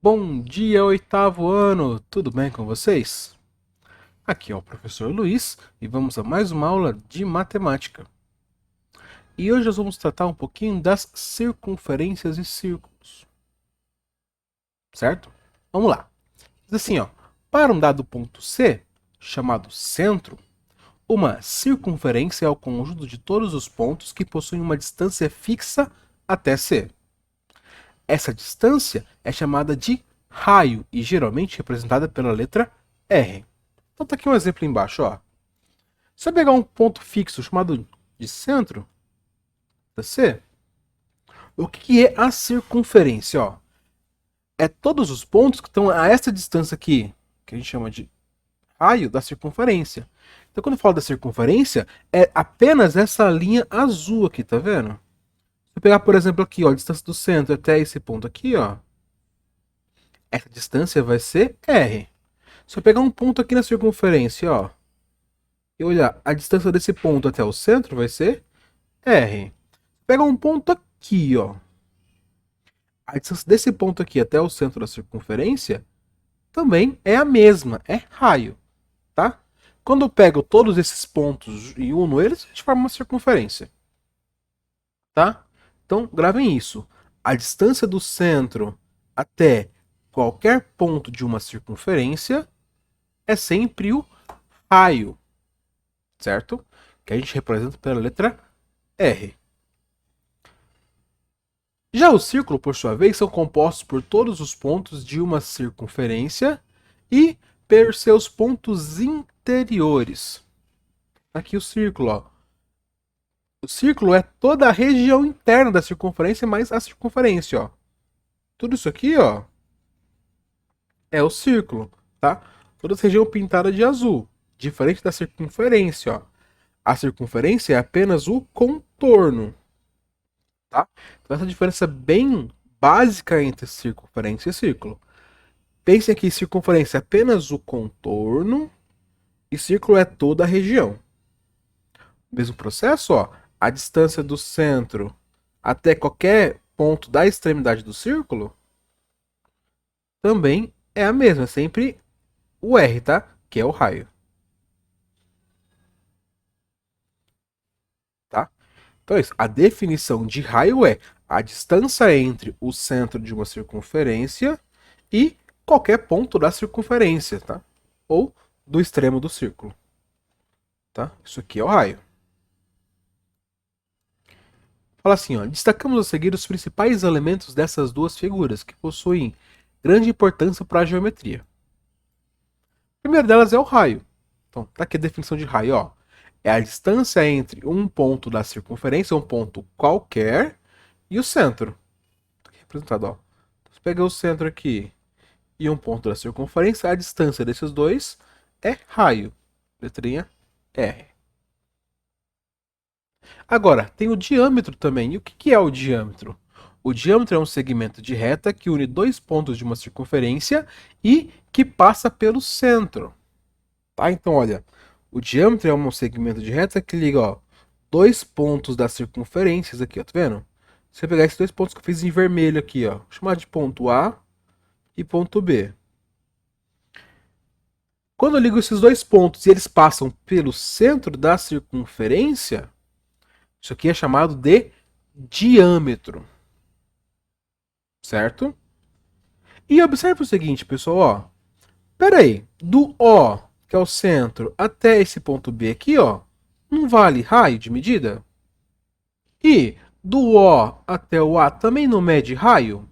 Bom dia, oitavo ano! Tudo bem com vocês? Aqui é o professor Luiz e vamos a mais uma aula de matemática. E hoje nós vamos tratar um pouquinho das circunferências e círculos, certo? Vamos lá. Diz assim, ó, para um dado ponto C, chamado centro, uma circunferência é o conjunto de todos os pontos que possuem uma distância fixa até C. Essa distância é chamada de raio e geralmente representada pela letra R. Então tá aqui um exemplo embaixo, ó. Se eu pegar um ponto fixo chamado de centro da C, o que é a circunferência, ó? É todos os pontos que estão a essa distância aqui, que a gente chama de raio da circunferência. Então quando eu falo da circunferência, é apenas essa linha azul aqui, tá vendo? Se eu pegar, por exemplo, aqui, ó, a distância do centro até esse ponto aqui, ó, essa distância vai ser R. Se eu pegar um ponto aqui na circunferência, ó, e olhar a distância desse ponto até o centro vai ser R. Pega um ponto aqui, ó. A distância desse ponto aqui até o centro da circunferência também é a mesma, é raio, tá? Quando eu pego todos esses pontos e uno eles, a gente forma uma circunferência, tá? Então, gravem isso. A distância do centro até qualquer ponto de uma circunferência é sempre o raio, certo? Que a gente representa pela letra R. Já o círculo, por sua vez, são compostos por todos os pontos de uma circunferência e por seus pontos interiores. Aqui o círculo, ó. O círculo é toda a região interna da circunferência mais a circunferência, ó. Tudo isso aqui, ó, é o círculo, tá? Toda essa região pintada de azul, diferente da circunferência, ó. A circunferência é apenas o contorno, tá? Então essa diferença bem básica entre circunferência e círculo. Pense que circunferência é apenas o contorno e círculo é toda a região. Mesmo processo, ó, a distância do centro até qualquer ponto da extremidade do círculo também é a mesma, é sempre o R, tá? Que é o raio. Tá? Então é isso. A definição de raio é a distância entre o centro de uma circunferência e qualquer ponto da circunferência, tá? Ou do extremo do círculo. Tá? Isso aqui é o raio. Fala assim, ó, destacamos a seguir os principais elementos dessas duas figuras, que possuem grande importância para a geometria. A primeira delas é o raio. Então, tá aqui a definição de raio, ó. É a distância entre um ponto da circunferência, um ponto qualquer, e o centro. Tá aqui representado, ó. Então, se pegar o centro aqui e um ponto da circunferência, a distância desses dois é raio. Letrinha R. Agora, tem o diâmetro também. E o que é o diâmetro? O diâmetro é um segmento de reta que une dois pontos de uma circunferência e que passa pelo centro. Tá? Então, olha, o diâmetro é um segmento de reta que liga, ó, dois pontos das circunferências aqui, ó, tá vendo? Se eu pegar esses dois pontos que eu fiz em vermelho aqui, ó, vou chamar de ponto A e ponto B. Quando eu ligo esses dois pontos e eles passam pelo centro da circunferência, isso aqui é chamado de diâmetro, certo? E observe o seguinte, pessoal, ó. Pera aí, do O, que é o centro, até esse ponto B aqui, ó, não vale raio de medida? E do O até o A também não mede raio?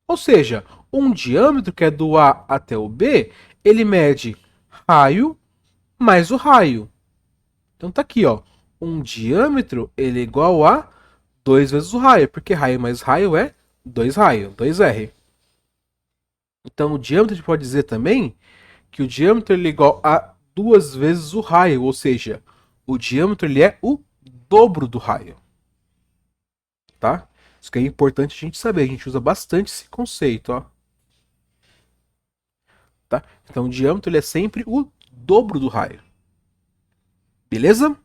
Ou seja, um diâmetro que é do A até o B, ele mede raio mais o raio. Então tá aqui, ó. Um diâmetro ele é igual a 2 vezes o raio, porque raio mais raio é 2 raio, 2R. Então o diâmetro a gente pode dizer também que o diâmetro ele é igual a 2 vezes o raio, ou seja, o diâmetro ele é o dobro do raio. Tá? Isso que é importante a gente saber, a gente usa bastante esse conceito, ó. Tá? Então o diâmetro ele é sempre o dobro do raio. Beleza?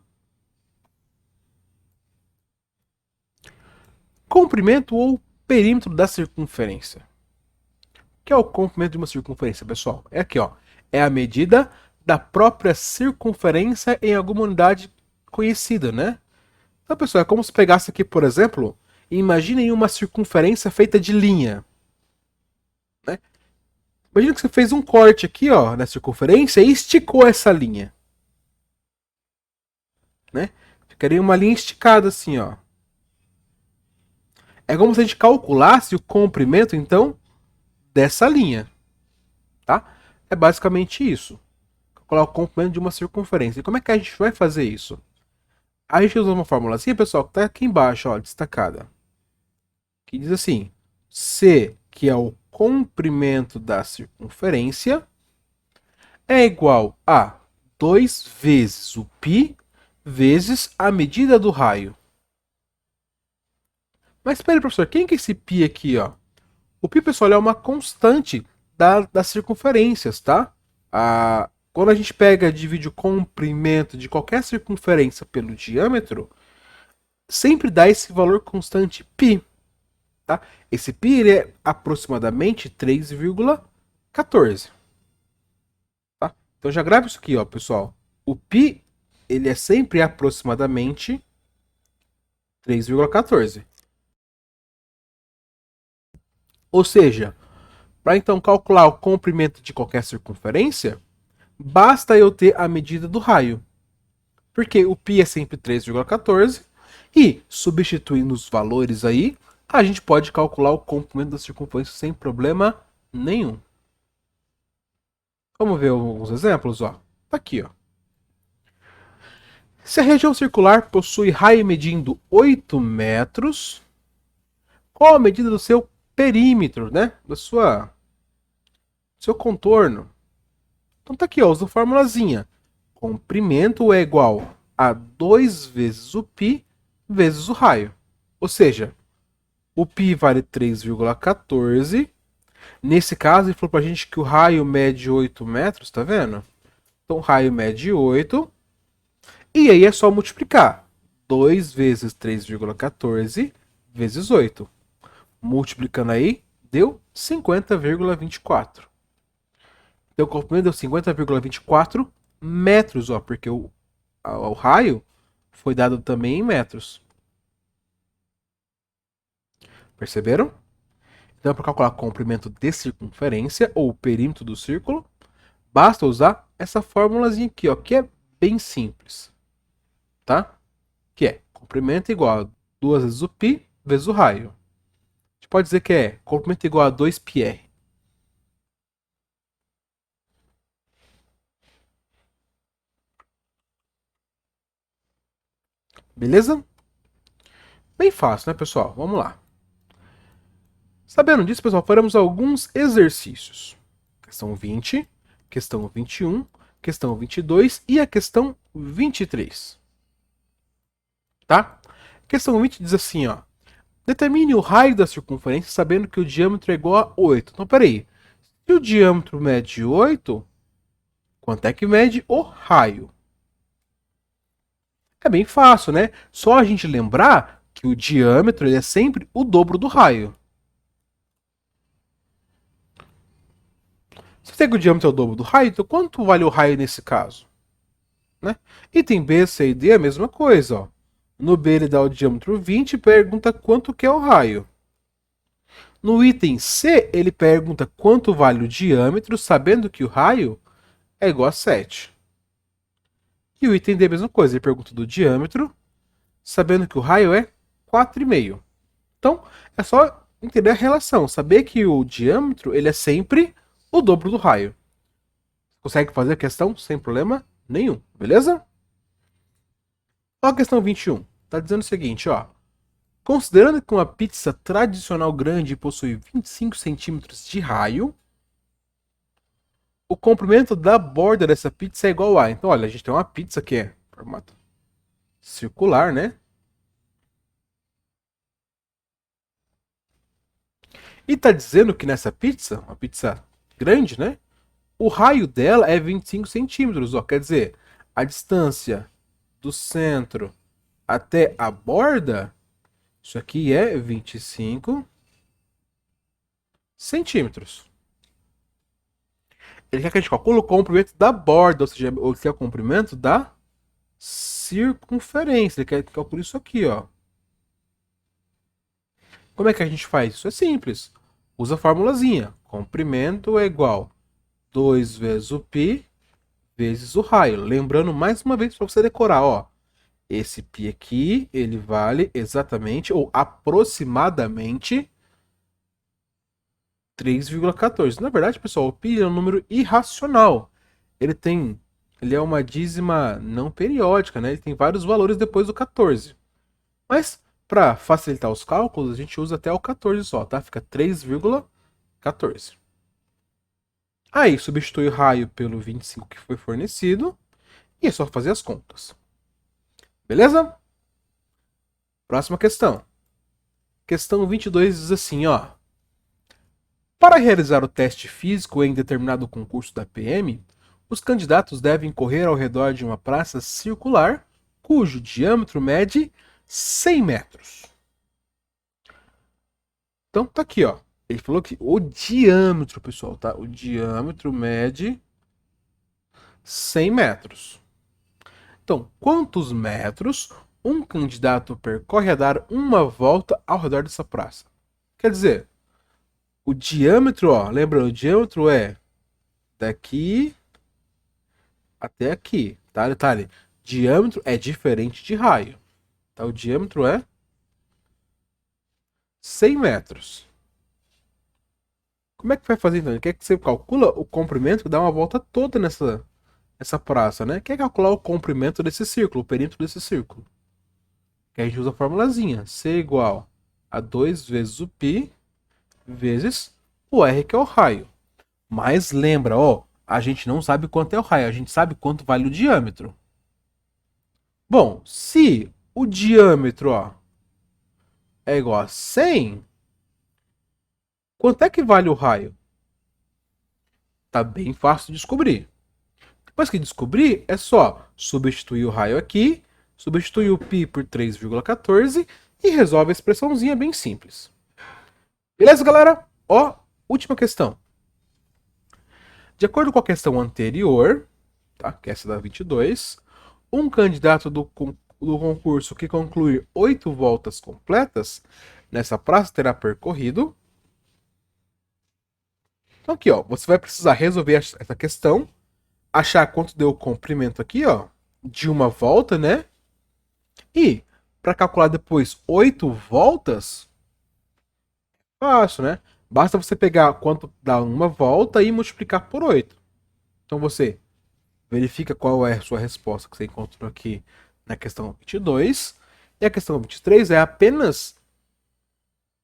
Comprimento ou perímetro da circunferência. que é o comprimento de uma circunferência, pessoal? É aqui, ó. É a medida da própria circunferência em alguma unidade conhecida, né? Então, pessoal, é como se pegasse aqui, por exemplo, imaginem uma circunferência feita de linha, né? Imagina que você fez um corte aqui, ó, na circunferência e esticou essa linha, né? Ficaria uma linha esticada assim, ó. É como se a gente calculasse o comprimento, então, dessa linha, tá? É basicamente isso. Calcular o comprimento de uma circunferência. E como é que a gente vai fazer isso? A gente usa uma fórmula assim, pessoal, que está aqui embaixo, ó, destacada. Que diz assim: C, que é o comprimento da circunferência, é igual a 2 vezes o π vezes a medida do raio. Mas espera, professor, quem que é esse π aqui, ó? O π, pessoal, é uma constante das circunferências, tá? Quando a gente pega e divide o comprimento de qualquer circunferência pelo diâmetro, sempre dá esse valor constante π. Tá? Esse π ele é aproximadamente 3,14. Tá? Então já grava isso aqui, ó, pessoal. O π ele é sempre aproximadamente 3,14. Ou seja, para então calcular o comprimento de qualquer circunferência, basta eu ter a medida do raio. Porque o π é sempre 3,14 e, substituindo os valores aí, a gente pode calcular o comprimento da circunferência sem problema nenhum. Vamos ver alguns exemplos, ó. Tá aqui, ó. Se a região circular possui raio medindo 8 metros, qual a medida do seu perímetro, né? Do seu contorno? Então tá aqui, ó, usa a formulazinha. Comprimento é igual a 2 vezes o π vezes o raio. Ou seja, o π vale 3,14. Nesse caso, ele falou pra gente que o raio mede 8 metros, tá vendo? Então, o raio mede 8. E aí é só multiplicar. 2 vezes 3,14 vezes 8. Multiplicando aí, deu 50,24. Então, o comprimento deu 50,24 metros, ó, porque o raio foi dado também em metros. Perceberam? Então, para calcular o comprimento de circunferência, ou o perímetro do círculo, basta usar essa formulazinha aqui, ó, que é bem simples. Tá? Que é comprimento igual a 2 vezes o π vezes o raio. A gente pode dizer que é comprimento igual a 2πr. Beleza? Bem fácil, né, pessoal? Vamos lá. Sabendo disso, pessoal, faremos alguns exercícios. Questão 20, questão 21, questão 22 e a questão 23. Tá? Questão 20 diz assim, ó. Determine o raio da circunferência sabendo que o diâmetro é igual a 8. Então, peraí. Se o diâmetro mede 8, quanto é que mede o raio? É bem fácil, né? Só a gente lembrar que o diâmetro ele é sempre o dobro do raio. Se você tem que o diâmetro é o dobro do raio, então quanto vale o raio nesse caso? Né? Item B, C e D é a mesma coisa. Ó. No B ele dá o diâmetro 20 e pergunta quanto que é o raio. No item C ele pergunta quanto vale o diâmetro, sabendo que o raio é igual a 7. E o item D é a mesma coisa, ele pergunta do diâmetro, sabendo que o raio é 4,5. Então, é só entender a relação, saber que o diâmetro ele é sempre o dobro do raio. Consegue fazer a questão sem problema nenhum, beleza? Ó a questão 21. Está dizendo o seguinte, ó. Considerando que uma pizza tradicional grande possui 25 centímetros de raio, o comprimento da borda dessa pizza é igual a... Então, olha, a gente tem uma pizza que é formato circular, né? E está dizendo que nessa pizza, uma pizza grande, né? O raio dela é 25 centímetros, ó. Quer dizer, a distância do centro até a borda, isso aqui é 25 centímetros. Ele quer que a gente calcule o comprimento da borda, ou seja, o comprimento da circunferência. Ele quer que calcule isso aqui, ó. Como é que a gente faz? Isso é simples. Usa a formulazinha. Comprimento é igual 2 vezes o π vezes o raio. Lembrando mais uma vez para você decorar, ó. Esse π aqui, ele vale exatamente ou aproximadamente 3,14. Na verdade, pessoal, o π é um número irracional. Ele é uma dízima não periódica, né? Ele tem vários valores depois do 14. Mas para facilitar os cálculos, a gente usa até o 14 só, tá? Fica 3,14. Aí substitui o raio pelo 25 que foi fornecido e é só fazer as contas. Beleza? Próxima questão. Questão 22 diz assim, ó. Para realizar o teste físico em determinado concurso da PM, os candidatos devem correr ao redor de uma praça circular cujo diâmetro mede 100 metros. Então tá aqui, ó. Ele falou que o diâmetro, pessoal, tá? O diâmetro mede 100 metros. Então, quantos metros um candidato percorre a dar uma volta ao redor dessa praça? Quer dizer, o diâmetro, ó, lembrando, o diâmetro é daqui até aqui, tá? Detalhe, diâmetro é diferente de raio, tá? O diâmetro é 100 metros. Como é que vai fazer então? Ele quer que você calcula o comprimento que dá uma volta toda nessa praça, né? Quer calcular o comprimento desse círculo, o perímetro desse círculo. Que a gente usa a formulazinha. C igual a 2 vezes o π vezes o R, que é o raio. Mas lembra, ó, a gente não sabe quanto é o raio, a gente sabe quanto vale o diâmetro. Bom, se o diâmetro, ó, é igual a 100, quanto é que vale o raio? Tá bem fácil de descobrir. Depois que descobrir, é só substituir o raio aqui, substituir o π por 3,14 e resolve a expressãozinha bem simples. Beleza, galera? Ó, última questão. De acordo com a questão anterior, tá? Que é essa da 22, um candidato do concurso que concluir 8 voltas completas nessa praça terá percorrido. Então aqui, ó, você vai precisar resolver essa questão, achar quanto deu o comprimento aqui, ó, de uma volta, né? E para calcular depois 8 voltas, fácil, né? Basta você pegar quanto dá uma volta e multiplicar por 8. Então você verifica qual é a sua resposta que você encontrou aqui na questão 22. E a questão 23 é apenas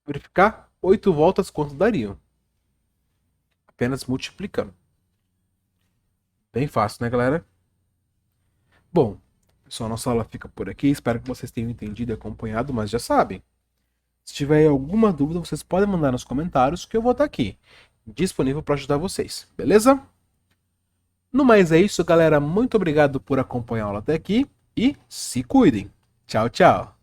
verificar 8 voltas quanto dariam. Apenas multiplicando. Bem fácil, né, galera? Bom, pessoal, nossa aula fica por aqui. Espero que vocês tenham entendido e acompanhado, mas já sabem. Se tiver alguma dúvida, vocês podem mandar nos comentários que eu vou estar aqui, disponível para ajudar vocês, beleza? No mais é isso, galera. Muito obrigado por acompanhar a aula até aqui e se cuidem. Tchau, tchau.